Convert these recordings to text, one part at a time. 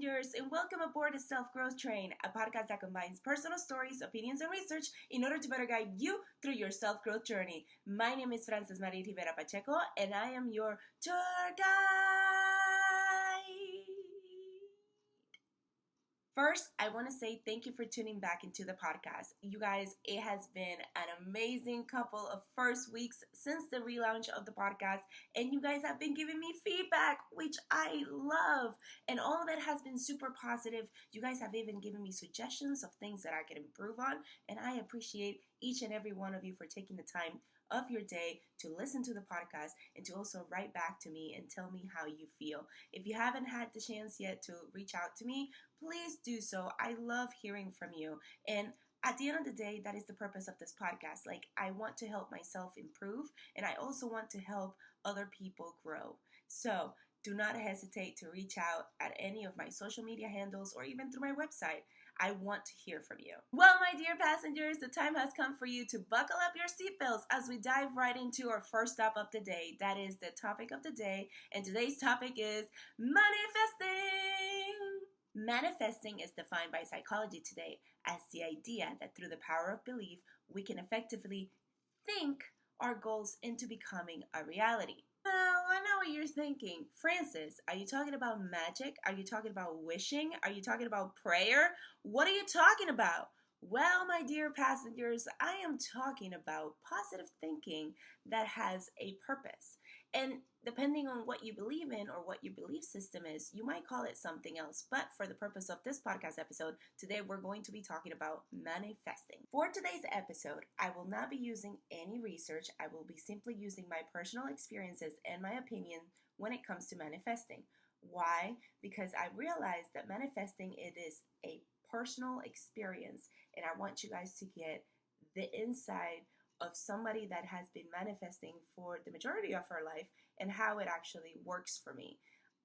passengers, and welcome aboard the Self-Growth Train, a podcast that combines personal stories, opinions, and research in order to better guide you through your self-growth journey. My name is Marie Rivera Pacheco, and I am your tour guide. First, I want to say thank you for tuning back into the podcast. You guys, it has been an amazing couple of first weeks since the relaunch of the podcast, and you guys have been giving me feedback, which I love, and all of it has been super positive. You guys have even given me suggestions of things that I can improve on, and I appreciate each and every one of you for taking the time of your day to listen to the podcast and to also write back to me and tell me how you feel. If you haven't had the chance yet to reach out to me, please do so. I love hearing from you. And at the end of the day, that is the purpose of this podcast. Like, I want to help myself improve, and I also want to help other people grow. So do not hesitate to reach out at any of my social media handles or even through my website. I want to hear from you. Well, my dear passengers, the time has come for you to buckle up your seatbelts as we dive right into our first stop of the day. That is the topic of the day, and today's topic is manifesting. Manifesting is defined by psychology today as the idea that through the power of belief, we can effectively think our goals into becoming a reality. Now, I know what you're thinking. Francis, are you talking about magic? Are you talking about wishing? Are you talking about prayer? What are you talking about? Well, my dear passengers, I am talking about positive thinking that has a purpose. And depending on what you believe in or what your belief system is, you might call it something else. But for the purpose of this podcast episode, today we're going to be talking about manifesting. For today's episode, I will not be using any research. I will be simply using my personal experiences and my opinion when it comes to manifesting. Why? Because I realize that manifesting, it is a personal experience, and I want you guys to get the inside of somebody that has been manifesting for the majority of her life and how it actually works for me.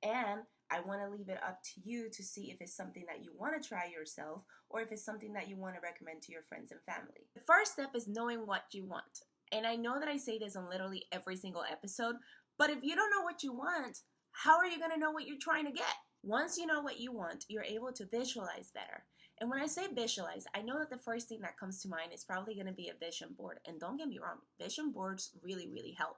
And I want to leave it up to you to see if it's something that you want to try yourself or if it's something that you want to recommend to your friends and family. The first step is knowing what you want. And I know that I say this on literally every single episode, but if you don't know what you want, how are you going to know what you're trying to get? Once you know what you want, you're able to visualize better. And when I say visualize, I know that the first thing that comes to mind is probably going to be a vision board. And don't get me wrong, vision boards really, really help.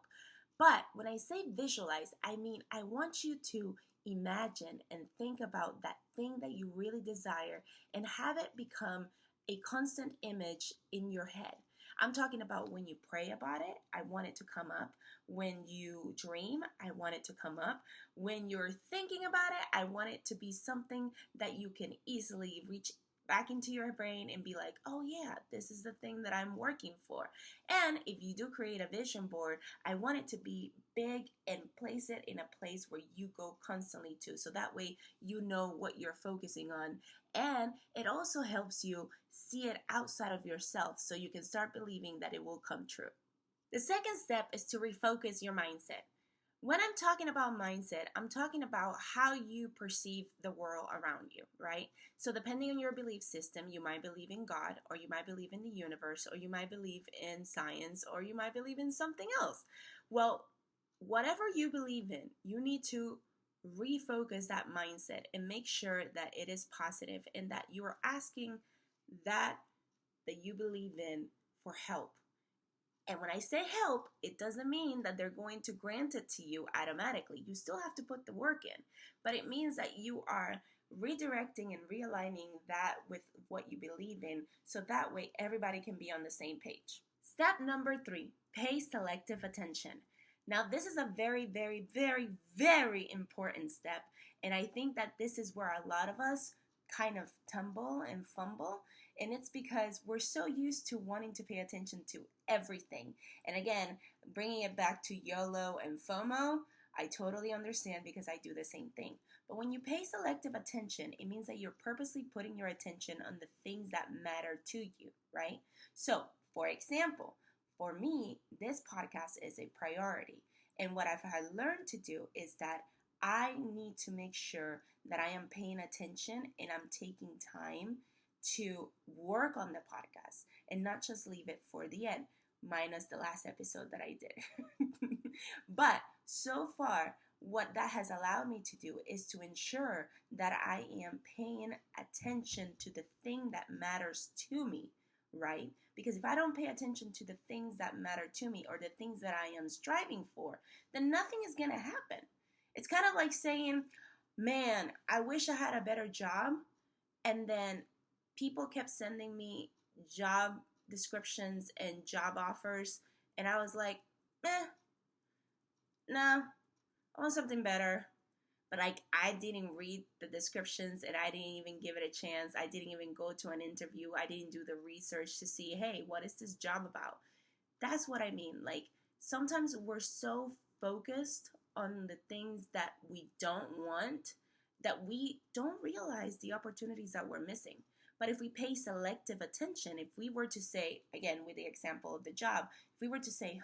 But when I say visualize, I mean I want you to imagine and think about that thing that you really desire and have it become a constant image in your head. I'm talking about when you pray about it, I want it to come up. When you dream, I want it to come up. When you're thinking about it, I want it to be something that you can easily reach back into your brain and be like, oh yeah, this is the thing that I'm working for. And if you do create a vision board, I want it to be big and place it in a place where you go constantly to. So that way you know what you're focusing on. And it also helps you see it outside of yourself so you can start believing that it will come true. The second step is to refocus your mindset. When I'm talking about mindset, I'm talking about how you perceive the world around you, right? So depending on your belief system, you might believe in God, or you might believe in the universe, or you might believe in science, or you might believe in something else. Well, whatever you believe in, you need to refocus that mindset and make sure that it is positive and that you are asking that you believe in for help. And when I say help, it doesn't mean that they're going to grant it to you automatically. You still have to put the work in. But it means that you are redirecting and realigning that with what you believe in so that way everybody can be on the same page. Step number 3, pay selective attention. Now, this is a very, very, very, very important step. And I think that this is where a lot of us kind of tumble and fumble, and it's because we're so used to wanting to pay attention to everything. And again, bringing it back to YOLO and FOMO, I totally understand because I do the same thing. But when you pay selective attention, it means that you're purposely putting your attention on the things that matter to you, right? So, for example, for me, this podcast is a priority. And what I've had learned to do is that I need to make sure that I am paying attention and I'm taking time to work on the podcast and not just leave it for the end, minus the last episode that I did. But so far, what that has allowed me to do is to ensure that I am paying attention to the thing that matters to me, right? Because if I don't pay attention to the things that matter to me or the things that I am striving for, then nothing is going to happen. It's kind of like saying, man, I wish I had a better job. And then people kept sending me job descriptions and job offers. And I was like, no, I want something better. But like, I didn't read the descriptions and I didn't even give it a chance. I didn't even go to an interview. I didn't do the research to see, hey, what is this job about? That's what I mean. Like, sometimes we're so focused on the things that we don't want that we don't realize the opportunities that we're missing. But if we pay selective attention, if we were to say, again, with the example of the job, if we were to say,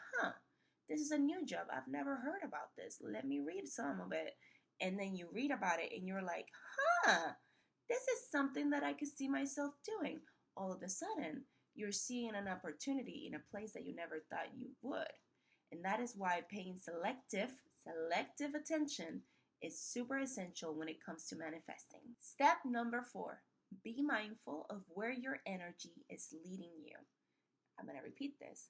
this is a new job. I've never heard about this. Let me read some of it. And then you read about it and you're like, this is something that I could see myself doing. All of a sudden, you're seeing an opportunity in a place that you never thought you would. And that is why paying selective attention is super essential when it comes to manifesting. Step number 4, be mindful of where your energy is leading you. I'm going to repeat this.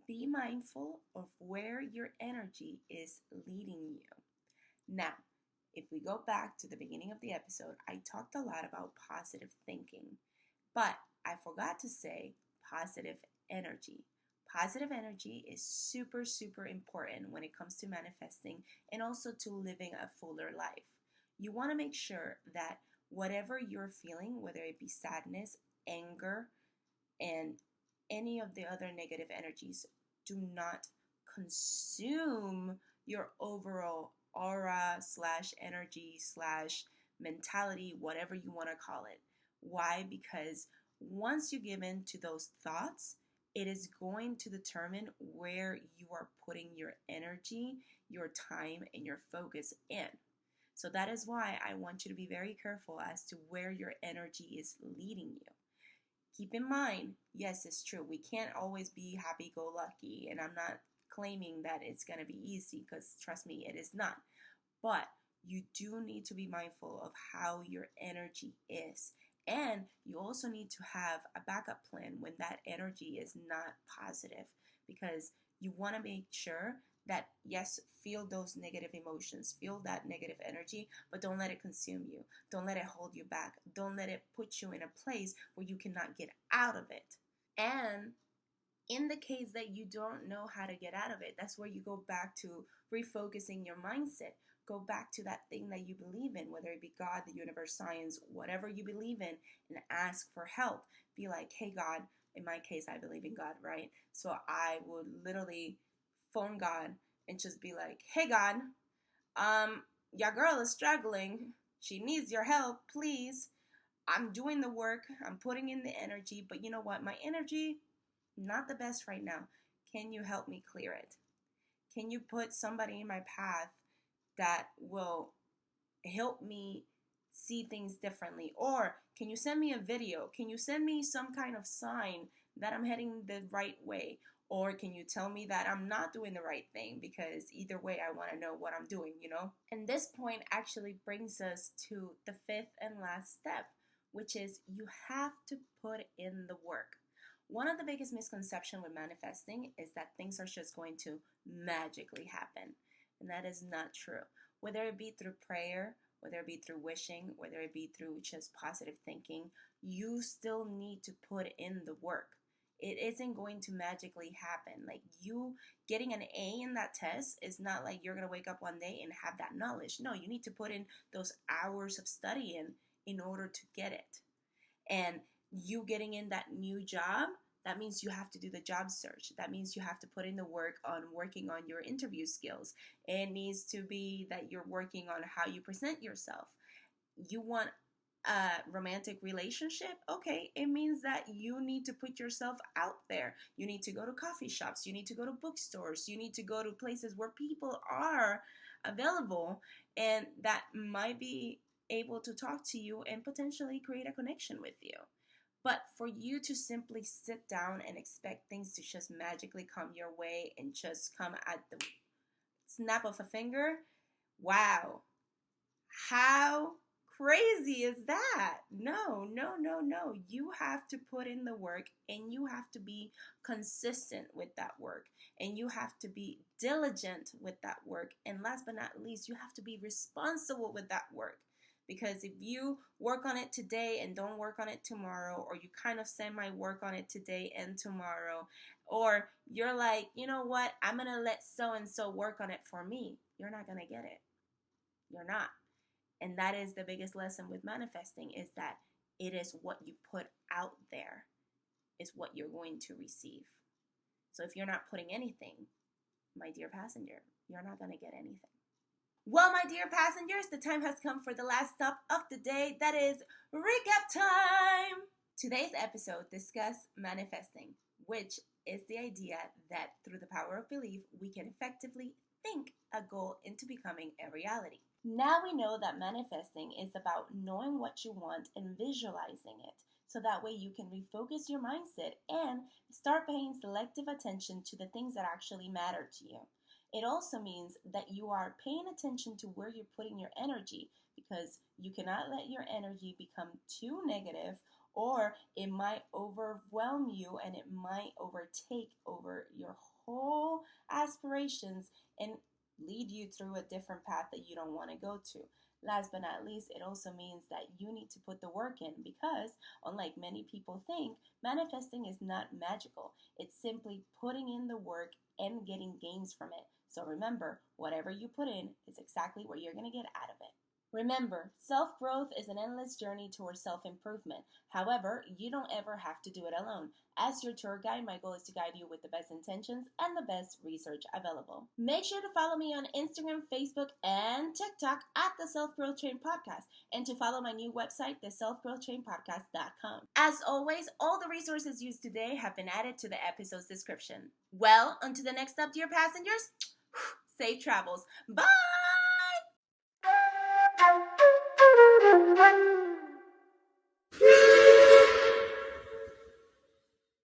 Be mindful of where your energy is leading you. Now, if we go back to the beginning of the episode, I talked a lot about positive thinking, but I forgot to say positive energy. Positive energy is super, super important when it comes to manifesting and also to living a fuller life. You want to make sure that whatever you're feeling, whether it be sadness, anger, and any of the other negative energies, do not consume your overall aura / energy / mentality, whatever you want to call it. Why? Because once you give in to those thoughts, it is going to determine where you are putting your energy, your time, and your focus in. So that is why I want you to be very careful as to where your energy is leading you. Keep in mind, yes, it's true. We can't always be happy-go-lucky, and I'm not claiming that it's going to be easy because, trust me, it is not. But you do need to be mindful of how your energy is. And you also need to have a backup plan when that energy is not positive, because you want to make sure that, yes, feel those negative emotions, feel that negative energy, but don't let it consume you. Don't let it hold you back. Don't let it put you in a place where you cannot get out of it. And in the case that you don't know how to get out of it, that's where you go back to refocusing your mindset. Go back to that thing that you believe in, whether it be God, the universe, science, whatever you believe in, and ask for help. Be like, hey, God, in my case, I believe in God, right? So I would literally phone God and just be like, hey, God, your girl is struggling. She needs your help, please. I'm doing the work. I'm putting in the energy. But you know what? My energy, not the best right now. Can you help me clear it? Can you put somebody in my path that will help me see things differently? Or can you send me a video? Can you send me some kind of sign that I'm heading the right way? Or can you tell me that I'm not doing the right thing? Because either way, I want to know what I'm doing, you know? And this point actually brings us to the 5th and last step, which is you have to put in the work. One of the biggest misconceptions with manifesting is that things are just going to magically happen. And that is not true. Whether it be through prayer, whether it be through wishing, whether it be through just positive thinking, you still need to put in the work. It isn't going to magically happen. Like, you getting an A in that test is not like you're going to wake up one day and have that knowledge. No, you need to put in those hours of studying in order to get it. And you getting in that new job, that means you have to do the job search. That means you have to put in the work on working on your interview skills. It needs to be that you're working on how you present yourself. You want a romantic relationship? Okay, it means that you need to put yourself out there. You need to go to coffee shops. You need to go to bookstores. You need to go to places where people are available and that might be able to talk to you and potentially create a connection with you. But for you to simply sit down and expect things to just magically come your way and just come at the snap of a finger, Wow. How crazy is that? No, no, no, no. You have to put in the work and you have to be consistent with that work and you have to be diligent with that work. And last but not least, you have to be responsible with that work. Because if you work on it today and don't work on it tomorrow, or you kind of semi work on it today and tomorrow, or you're like, you know what, I'm going to let so and so work on it for me, you're not going to get it. You're not. And that is the biggest lesson with manifesting, is that it is what you put out there is what you're going to receive. So if you're not putting anything, my dear passenger, you're not going to get anything. Well, my dear passengers, the time has come for the last stop of the day. That is recap time. Today's episode discussed manifesting, which is the idea that through the power of belief, we can effectively think a goal into becoming a reality. Now we know that manifesting is about knowing what you want and visualizing it, so that way you can refocus your mindset and start paying selective attention to the things that actually matter to you. It also means that you are paying attention to where you're putting your energy, because you cannot let your energy become too negative, or it might overwhelm you and it might overtake over your whole aspirations and lead you through a different path that you don't want to go to. Last but not least, it also means that you need to put the work in, because unlike many people think, manifesting is not magical. It's simply putting in the work and getting gains from it. So remember, whatever you put in is exactly what you're going to get out of it. Remember, self-growth is an endless journey towards self-improvement. However, you don't ever have to do it alone. As your tour guide, my goal is to guide you with the best intentions and the best research available. Make sure to follow me on Instagram, Facebook, and TikTok at the Self-Growth Train Podcast, and to follow my new website, theselfgrowthtrainpodcast.com. As always, all the resources used today have been added to the episode's description. Well, until the next stop, dear passengers, safe travels. Bye!